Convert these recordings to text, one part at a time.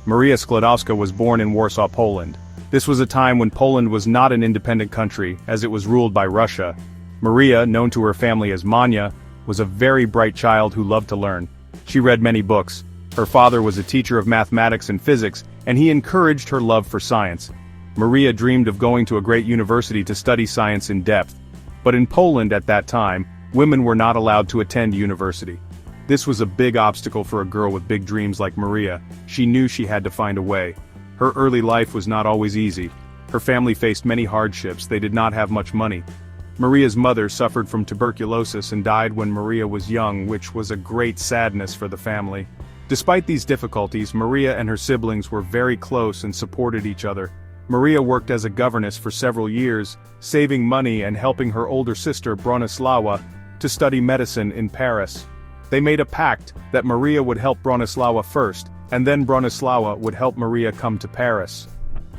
Maria Sklodowska was born in Warsaw, Poland. This was a time when Poland was not an independent country, as it was ruled by Russia. Maria, known to her family as Mania, was a very bright child who loved to learn. She read many books. Her father was a teacher of mathematics and physics, and he encouraged her love for science. Maria dreamed of going to a great university to study science in depth. But in Poland at that time, women were not allowed to attend university. This was a big obstacle for a girl with big dreams like Maria. She knew she had to find a way. Her early life was not always easy. Her family faced many hardships. They did not have much money. Maria's mother suffered from tuberculosis and died when Maria was young, which was a great sadness for the family. Despite these difficulties, Maria and her siblings were very close and supported each other. Maria worked as a governess for several years, saving money and helping her older sister Bronislawa to study medicine in Paris. They made a pact that Maria would help Bronislawa first, and then Bronislawa would help Maria come to Paris.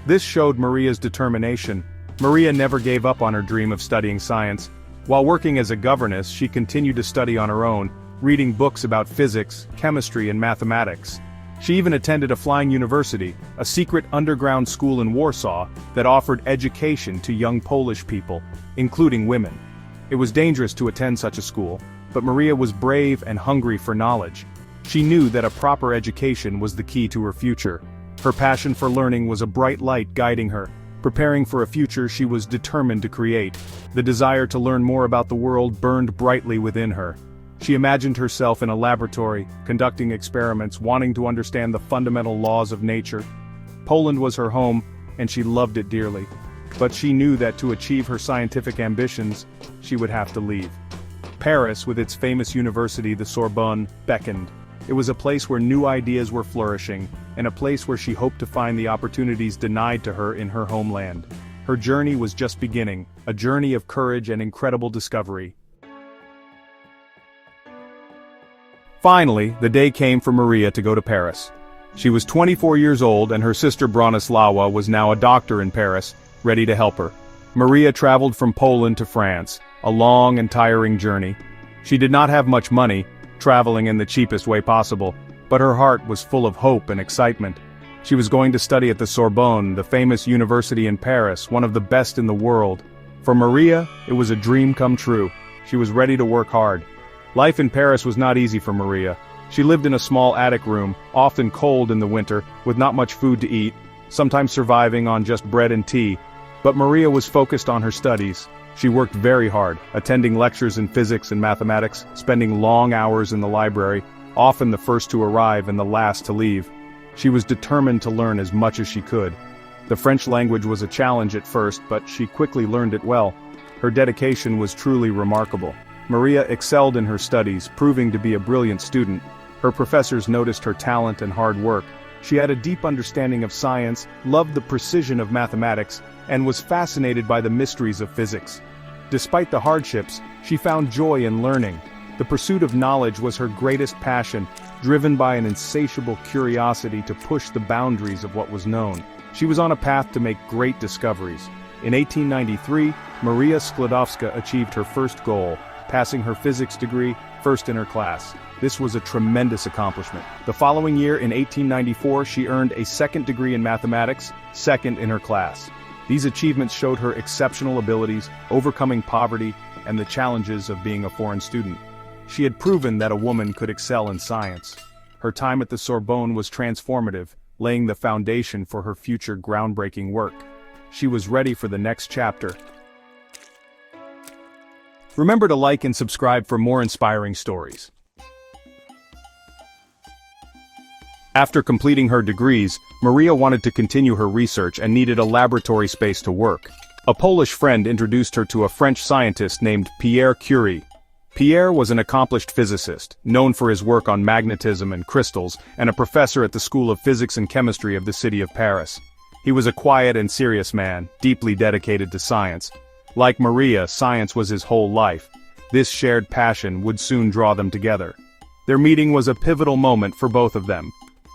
This showed Maria's determination. Maria never gave up on her dream of studying science. While working as a governess, she continued to study on her own, reading books about physics, chemistry, and mathematics. She even attended a flying university, a secret underground school in Warsaw that offered education to young Polish people, including women. It was dangerous to attend such a school, but Maria was brave and hungry for knowledge. She knew that a proper education was the key to her future. Her passion for learning was a bright light guiding her. Preparing for a future she was determined to create. The desire to learn more about the world burned brightly within her. She imagined herself in a laboratory, conducting experiments, wanting to understand the fundamental laws of nature. Poland was her home, and she loved it dearly. But she knew that to achieve her scientific ambitions, she would have to leave. Paris, with its famous university, the Sorbonne, beckoned. It was a place where new ideas were flourishing, and a place where she hoped to find the opportunities denied to her in her homeland. Her journey was just beginning, a journey of courage and incredible discovery. Finally, the day came for Maria to go to Paris. She was 24 years old and her sister Bronislawa was now a doctor in Paris, ready to help her. Maria traveled from Poland to France, a long and tiring journey. She did not have much money, traveling in the cheapest way possible, but her heart was full of hope and excitement. She was going to study at the Sorbonne, the famous university in Paris, one of the best in the world. For Maria, it was a dream come true. She was ready to work hard. Life in Paris was not easy for Maria. She lived in a small attic room, often cold in the winter, with not much food to eat, sometimes surviving on just bread and tea. But Maria was focused on her studies. She worked very hard, attending lectures in physics and mathematics, spending long hours in the library, often the first to arrive and the last to leave. She was determined to learn as much as she could. The French language was a challenge at first, but she quickly learned it well. Her dedication was truly remarkable. Maria excelled in her studies, proving to be a brilliant student. Her professors noticed her talent and hard work. She had a deep understanding of science, loved the precision of mathematics, and was fascinated by the mysteries of physics. Despite the hardships, she found joy in learning. The pursuit of knowledge was her greatest passion, driven by an insatiable curiosity to push the boundaries of what was known. She was on a path to make great discoveries. In 1893, Maria Sklodowska achieved her first goal, passing her physics degree, first in her class. This was a tremendous accomplishment. The following year, in 1894, she earned a second degree in mathematics, second in her class. These achievements showed her exceptional abilities, overcoming poverty, and the challenges of being a foreign student. She had proven that a woman could excel in science. Her time at the Sorbonne was transformative, laying the foundation for her future groundbreaking work. She was ready for the next chapter. Remember to like and subscribe for more inspiring stories. After completing her degrees, Maria wanted to continue her research and needed a laboratory space to work. A Polish friend introduced her to a French scientist named Pierre Curie. Pierre was an accomplished physicist, known for his work on magnetism and crystals, and a professor at the School of Physics and Chemistry of the city of Paris. He was a quiet and serious man, deeply dedicated to science. Like Maria, science was his whole life. This shared passion would soon draw them together. Their meeting was a pivotal moment for both of them.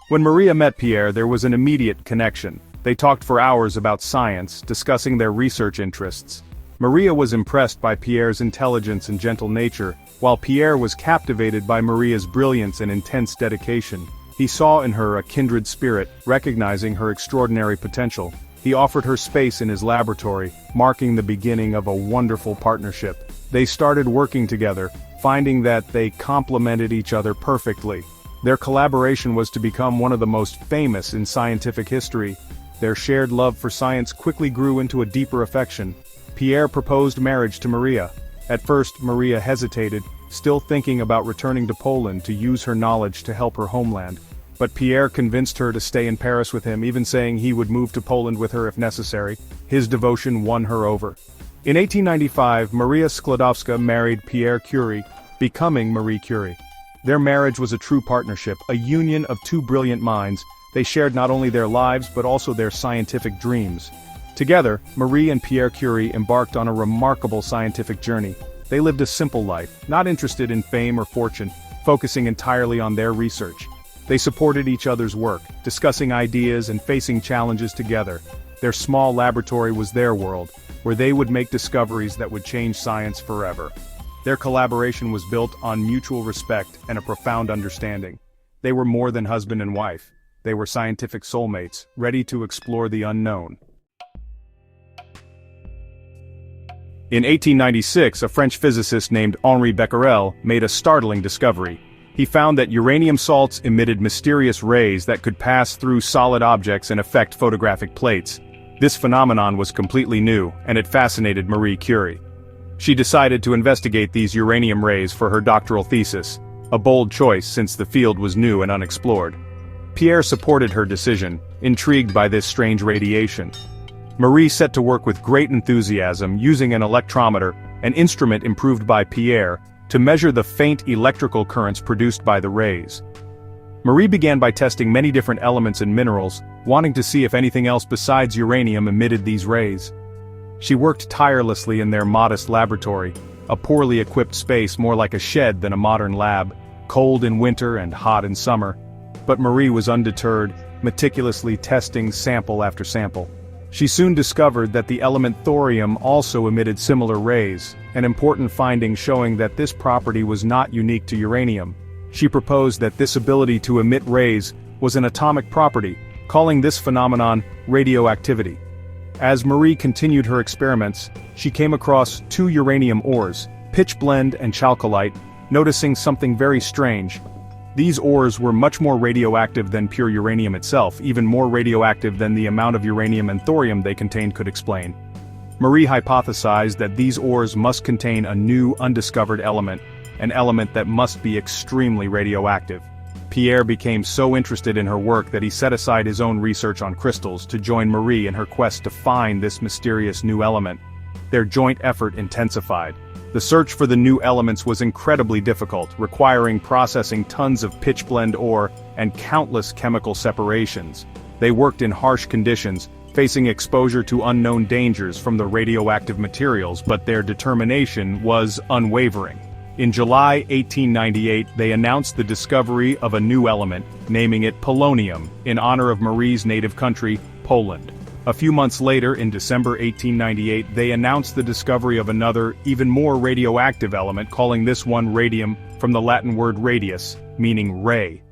When Maria met Pierre, there was an immediate connection. They talked for hours about science, discussing their research interests. Maria was impressed by Pierre's intelligence and gentle nature, while Pierre was captivated by Maria's brilliance and intense dedication. He saw in her a kindred spirit, recognizing her extraordinary potential. He offered her space in his laboratory, marking the beginning of a wonderful partnership. They started working together, finding that they complemented each other perfectly. Their collaboration was to become one of the most famous in scientific history. Their shared love for science quickly grew into a deeper affection. Pierre proposed marriage to Maria. At first, Maria hesitated, still thinking about returning to Poland to use her knowledge to help her homeland. But Pierre convinced her to stay in Paris with him, even saying he would move to Poland with her if necessary. His devotion won her over. In 1895, Maria Skłodowska married Pierre Curie, becoming Marie Curie. Their marriage was a true partnership, a union of two brilliant minds. They shared not only their lives but also their scientific dreams. Together, Marie and Pierre Curie embarked on a remarkable scientific journey. They lived a simple life, not interested in fame or fortune, focusing entirely on their research. They supported each other's work, discussing ideas and facing challenges together. Their small laboratory was their world, where they would make discoveries that would change science forever. Their collaboration was built on mutual respect and a profound understanding. They were more than husband and wife. They were scientific soulmates, ready to explore the unknown. In 1896, a French physicist named Henri Becquerel made a startling discovery. He found that uranium salts emitted mysterious rays that could pass through solid objects and affect photographic plates. This phenomenon was completely new, and it fascinated Marie Curie. She decided to investigate these uranium rays for her doctoral thesis, a bold choice since the field was new and unexplored. Pierre supported her decision, intrigued by this strange radiation. Marie set to work with great enthusiasm, using an electrometer, an instrument improved by Pierre, to measure the faint electrical currents produced by the rays. Marie began by testing many different elements and minerals, wanting to see if anything else besides uranium emitted these rays. She worked tirelessly in their modest laboratory, a poorly equipped space more like a shed than a modern lab, cold in winter and hot in summer. But Marie was undeterred, meticulously testing sample after sample. She soon discovered that the element thorium also emitted similar rays, an important finding showing that this property was not unique to uranium. She proposed that this ability to emit rays was an atomic property, calling this phenomenon radioactivity. As Marie continued her experiments, she came across two uranium ores, pitchblende and chalcolite, noticing something very strange. These ores were much more radioactive than pure uranium itself, even more radioactive than the amount of uranium and thorium they contained could explain. Marie hypothesized that these ores must contain a new, undiscovered element, an element that must be extremely radioactive. Pierre became so interested in her work that he set aside his own research on crystals to join Marie in her quest to find this mysterious new element. Their joint effort intensified. The search for the new elements was incredibly difficult, requiring processing tons of pitchblende ore and countless chemical separations. They worked in harsh conditions, facing exposure to unknown dangers from the radioactive materials, but their determination was unwavering. In July 1898, they announced the discovery of a new element, naming it polonium, in honor of Marie's native country, Poland. A few months later, in December 1898, they announced the discovery of another, even more radioactive element, calling this one radium, from the Latin word radius, meaning ray.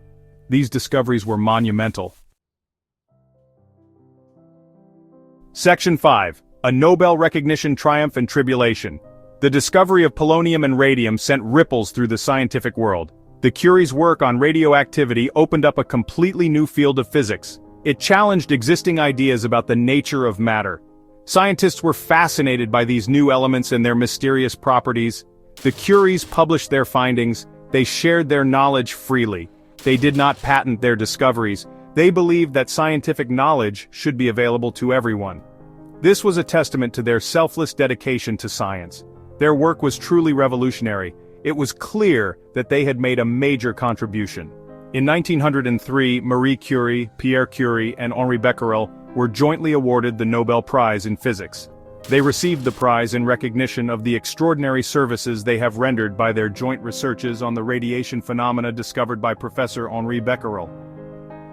These discoveries were monumental. Section 5. A Nobel Recognition Triumph and Tribulation. The discovery of polonium and radium sent ripples through the scientific world. The Curie's work on radioactivity opened up a completely new field of physics. It challenged existing ideas about the nature of matter. Scientists were fascinated by these new elements and their mysterious properties. The Curies published their findings. They shared their knowledge freely. They did not patent their discoveries. They believed that scientific knowledge should be available to everyone. This was a testament to their selfless dedication to science. Their work was truly revolutionary. It was clear that they had made a major contribution. In 1903, Marie Curie, Pierre Curie, and Henri Becquerel were jointly awarded the Nobel Prize in Physics. They received the prize in recognition of the extraordinary services they have rendered by their joint researches on the radiation phenomena discovered by Professor Henri Becquerel.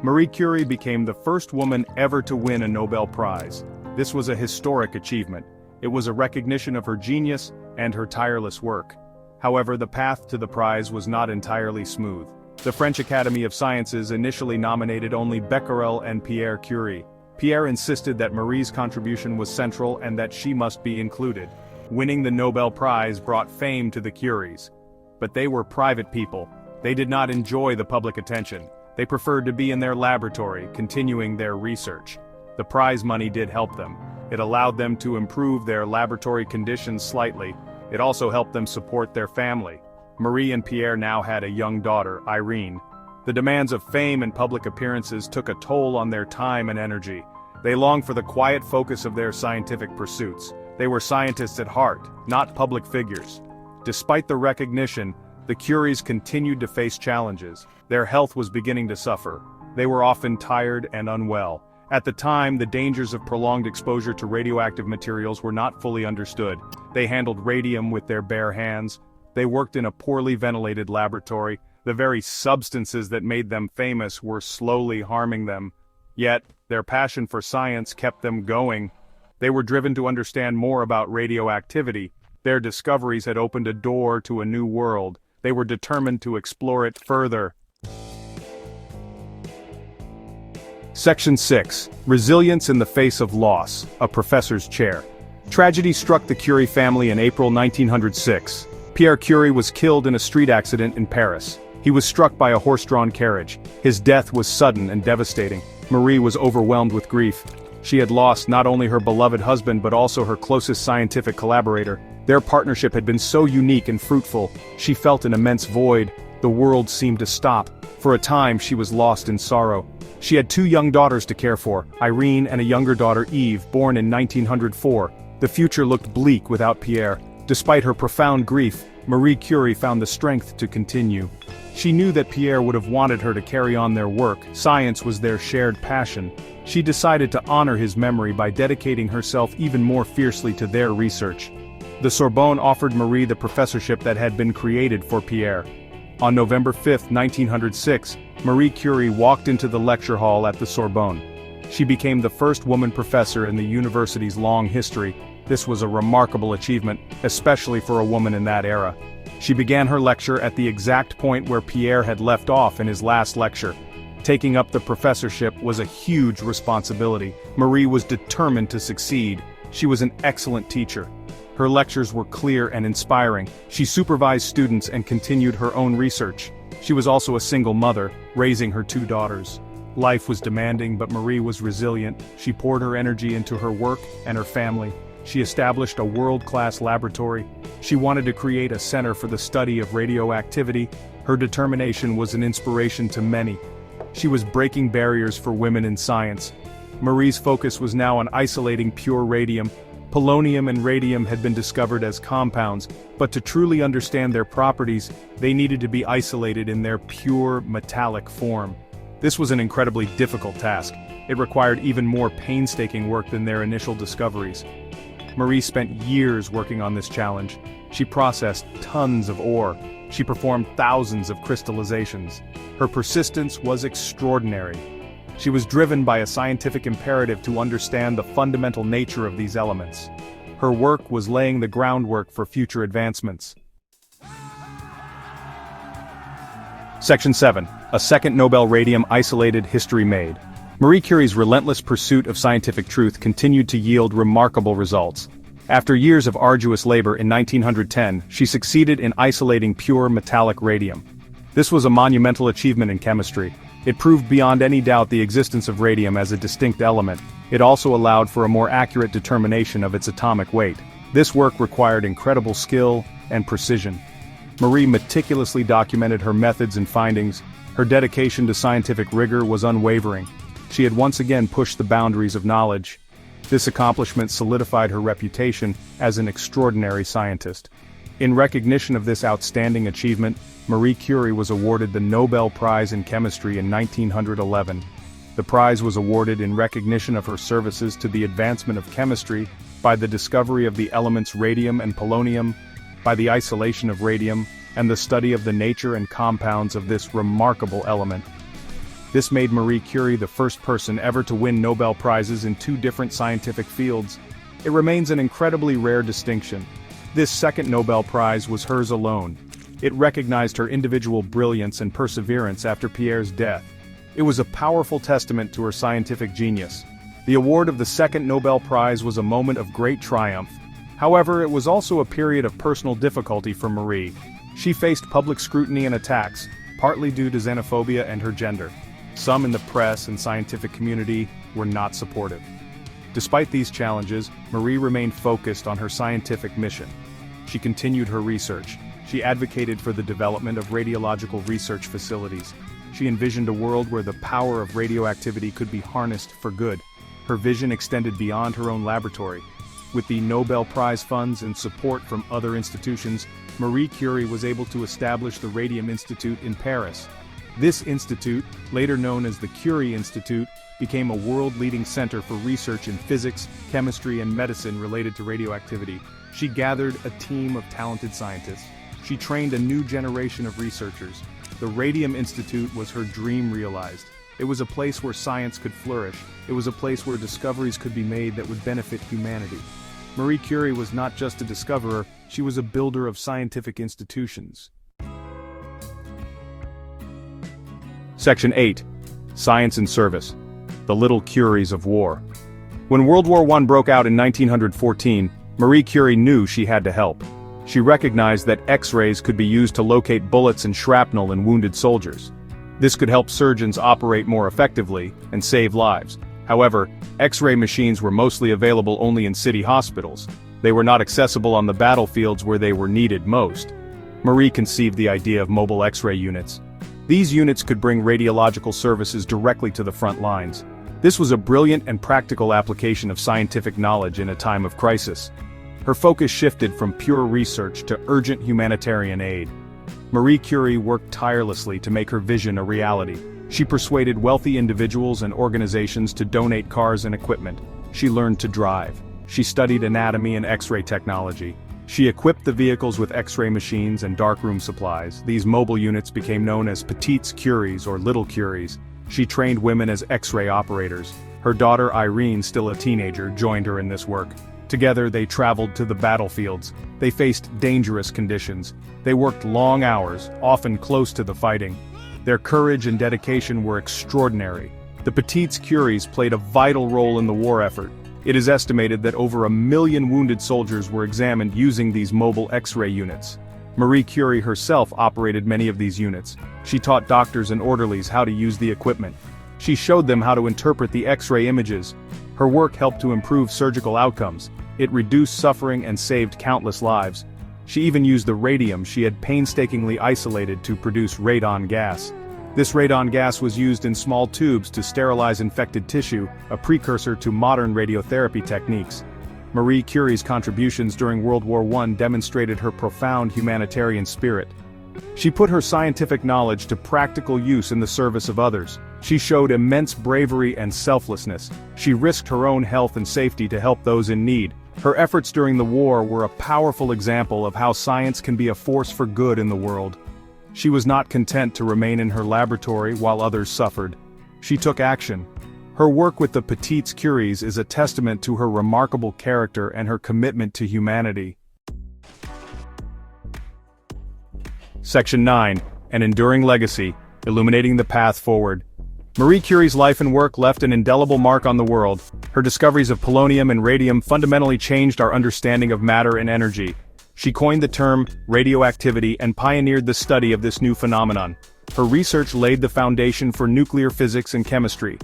Marie Curie became the first woman ever to win a Nobel Prize. This was a historic achievement. It was a recognition of her genius and her tireless work. However, the path to the prize was not entirely smooth. The French Academy of Sciences initially nominated only Becquerel and Pierre Curie. Pierre insisted that Marie's contribution was central and that she must be included. Winning the Nobel Prize brought fame to the Curies. But they were private people. They did not enjoy the public attention. They preferred to be in their laboratory, continuing their research. The prize money did help them. It allowed them to improve their laboratory conditions slightly. It also helped them support their family. Marie and Pierre now had a young daughter, Irene. The demands of fame and public appearances took a toll on their time and energy. They longed for the quiet focus of their scientific pursuits. They were scientists at heart, not public figures. Despite the recognition, the Curies continued to face challenges. Their health was beginning to suffer. They were often tired and unwell. At the time, the dangers of prolonged exposure to radioactive materials were not fully understood. They handled radium with their bare hands. They worked in a poorly ventilated laboratory. The very substances that made them famous were slowly harming them. Yet, their passion for science kept them going. They were driven to understand more about radioactivity. Their discoveries had opened a door to a new world. They were determined to explore it further. Section 6. Resilience in the Face of Loss, a Professor's Chair. Tragedy struck the Curie family in April 1906. Pierre Curie was killed in a street accident in Paris. He was struck by a horse-drawn carriage. His death was sudden and devastating. Marie was overwhelmed with grief. She had lost not only her beloved husband but also her closest scientific collaborator. Their partnership had been so unique and fruitful. She felt an immense void. The world seemed to stop. For a time, she was lost in sorrow. She had two young daughters to care for, Irene and a younger daughter, Eve, born in 1904. The future looked bleak without Pierre. Despite her profound grief, Marie Curie found the strength to continue. She knew that Pierre would have wanted her to carry on their work. Science was their shared passion. She decided to honor his memory by dedicating herself even more fiercely to their research. The Sorbonne offered Marie the professorship that had been created for Pierre. On November 5, 1906, Marie Curie walked into the lecture hall at the Sorbonne. She became the first woman professor in the university's long history. This was a remarkable achievement, especially for a woman in that era. She began her lecture at the exact point where Pierre had left off in his last lecture. Taking up the professorship was a huge responsibility. Marie was determined to succeed. She was an excellent teacher. Her lectures were clear and inspiring. She supervised students and continued her own research. She was also a single mother, raising her two daughters. Life was demanding, but Marie was resilient. She poured her energy into her work and her family. She established a world-class laboratory. She wanted to create a center for the study of radioactivity. Her determination was an inspiration to many. She was breaking barriers for women in science. Marie's focus was now on isolating pure radium. Polonium and radium had been discovered as compounds, but to truly understand their properties, they needed to be isolated in their pure metallic form. This was an incredibly difficult task. It required even more painstaking work than their initial discoveries. Marie spent years working on this challenge. She processed tons of ore. She performed thousands of crystallizations. Her persistence was extraordinary. She was driven by a scientific imperative to understand the fundamental nature of these elements. Her work was laying the groundwork for future advancements. Section 7. A second Nobel radium isolated history made. Marie Curie's relentless pursuit of scientific truth continued to yield remarkable results. After years of arduous labor in 1910, she succeeded in isolating pure metallic radium. This was a monumental achievement in chemistry. It proved beyond any doubt the existence of radium as a distinct element. It also allowed for a more accurate determination of its atomic weight. This work required incredible skill and precision. Marie meticulously documented her methods and findings. Her dedication to scientific rigor was unwavering. She had once again pushed the boundaries of knowledge. This accomplishment solidified her reputation as an extraordinary scientist. In recognition of this outstanding achievement, Marie Curie was awarded the Nobel Prize in Chemistry in 1911. The prize was awarded in recognition of her services to the advancement of chemistry by the discovery of the elements radium and polonium, by the isolation of radium, and the study of the nature and compounds of this remarkable element. This made Marie Curie the first person ever to win Nobel Prizes in two different scientific fields. It remains an incredibly rare distinction. This second Nobel Prize was hers alone. It recognized her individual brilliance and perseverance after Pierre's death. It was a powerful testament to her scientific genius. The award of the second Nobel Prize was a moment of great triumph. However, it was also a period of personal difficulty for Marie. She faced public scrutiny and attacks, partly due to xenophobia and her gender. Some in the press and scientific community were not supportive. Despite these challenges, Marie remained focused on her scientific mission. She continued her research. She advocated for the development of radiological research facilities. She envisioned a world where the power of radioactivity could be harnessed for good. Her vision extended beyond her own laboratory. With the Nobel Prize funds and support from other institutions, Marie Curie was able to establish the Radium Institute in Paris. This institute, later known as the Curie Institute, became a world-leading center for research in physics, chemistry, and medicine related to radioactivity. She gathered a team of talented scientists. She trained a new generation of researchers. The Radium Institute was her dream realized. It was a place where science could flourish. It was a place where discoveries could be made that would benefit humanity. Marie Curie was not just a discoverer, she was a builder of scientific institutions. Section 8. Science and Service. The Little Curies of War. When World War I broke out in 1914, Marie Curie knew she had to help. She recognized that X-rays could be used to locate bullets and shrapnel in wounded soldiers. This could help surgeons operate more effectively and save lives. However, X-ray machines were mostly available only in city hospitals. They were not accessible on the battlefields where they were needed most. Marie conceived the idea of mobile X-ray units. These units could bring radiological services directly to the front lines. This was a brilliant and practical application of scientific knowledge in a time of crisis. Her focus shifted from pure research to urgent humanitarian aid. Marie Curie worked tirelessly to make her vision a reality. She persuaded wealthy individuals and organizations to donate cars and equipment. She learned to drive. She studied anatomy and X-ray technology. She equipped the vehicles with X-ray machines and darkroom supplies. These mobile units became known as Petites Curies or Little Curies. She trained women as X-ray operators. Her daughter Irene, still a teenager, joined her in this work. Together they traveled to the battlefields. They faced dangerous conditions. They worked long hours, often close to the fighting. Their courage and dedication were extraordinary. The Petites Curies played a vital role in the war effort. It is estimated that over 1 million wounded soldiers were examined using these mobile X-ray units. Marie Curie herself operated many of these units. She taught doctors and orderlies how to use the equipment. She showed them how to interpret the X-ray images. Her work helped to improve surgical outcomes. It reduced suffering and saved countless lives. She even used the radium she had painstakingly isolated to produce radon gas. This radon gas was used in small tubes to sterilize infected tissue, a precursor to modern radiotherapy techniques. Marie Curie's contributions during World War I demonstrated her profound humanitarian spirit. She put her scientific knowledge to practical use in the service of others. She showed immense bravery and selflessness. She risked her own health and safety to help those in need. Her efforts during the war were a powerful example of how science can be a force for good in the world. She was not content to remain in her laboratory while others suffered. She took action. Her work with the Petites Curies is a testament to her remarkable character and her commitment to humanity. Section 9. An Enduring Legacy, Illuminating the Path Forward. Marie Curie's life and work left an indelible mark on the world. Her discoveries of polonium and radium fundamentally changed our understanding of matter and energy. She coined the term radioactivity and pioneered the study of this new phenomenon. Her research laid the foundation for nuclear physics and chemistry.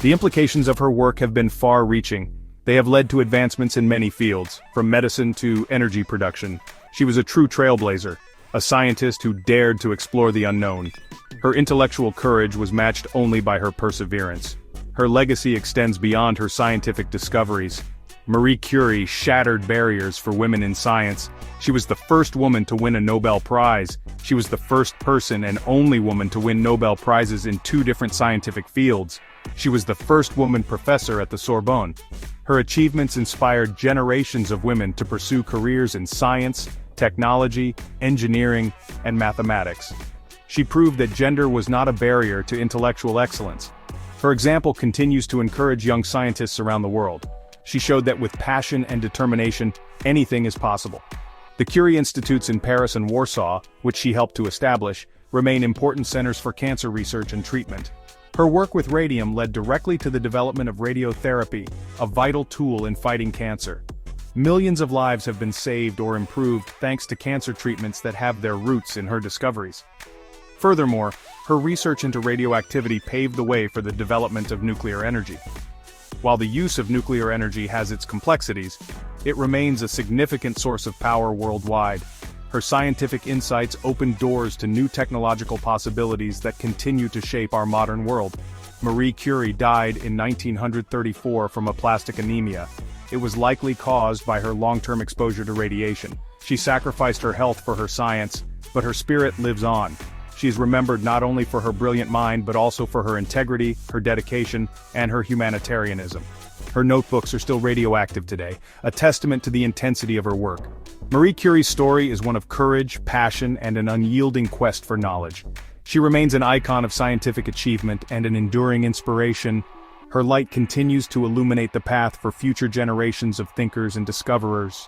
The implications of her work have been far-reaching. They have led to advancements in many fields, from medicine to energy production. She was a true trailblazer, a scientist who dared to explore the unknown. Her intellectual courage was matched only by her perseverance. Her legacy extends beyond her scientific discoveries. Marie Curie shattered barriers for women in science. She was the first woman to win a Nobel Prize. She was the first person and only woman to win Nobel Prizes in 2 different scientific fields. She was the first woman professor at the Sorbonne. Her achievements inspired generations of women to pursue careers in science, technology, engineering, and mathematics. She proved that gender was not a barrier to intellectual excellence. Her example continues to encourage young scientists around the world. She showed that with passion and determination, anything is possible. The Curie Institutes in Paris and Warsaw, which she helped to establish, remain important centers for cancer research and treatment. Her work with radium led directly to the development of radiotherapy, a vital tool in fighting cancer. Millions of lives have been saved or improved thanks to cancer treatments that have their roots in her discoveries. Furthermore, her research into radioactivity paved the way for the development of nuclear energy. While the use of nuclear energy has its complexities, it remains a significant source of power worldwide. Her scientific insights opened doors to new technological possibilities that continue to shape our modern world. Marie Curie died in 1934 from aplastic anemia. It was likely caused by her long-term exposure to radiation. She sacrificed her health for her science, but her spirit lives on. She is remembered not only for her brilliant mind but also for her integrity, her dedication, and her humanitarianism. Her notebooks are still radioactive today, a testament to the intensity of her work. Marie Curie's story is one of courage, passion, and an unyielding quest for knowledge. She remains an icon of scientific achievement and an enduring inspiration. Her light continues to illuminate the path for future generations of thinkers and discoverers.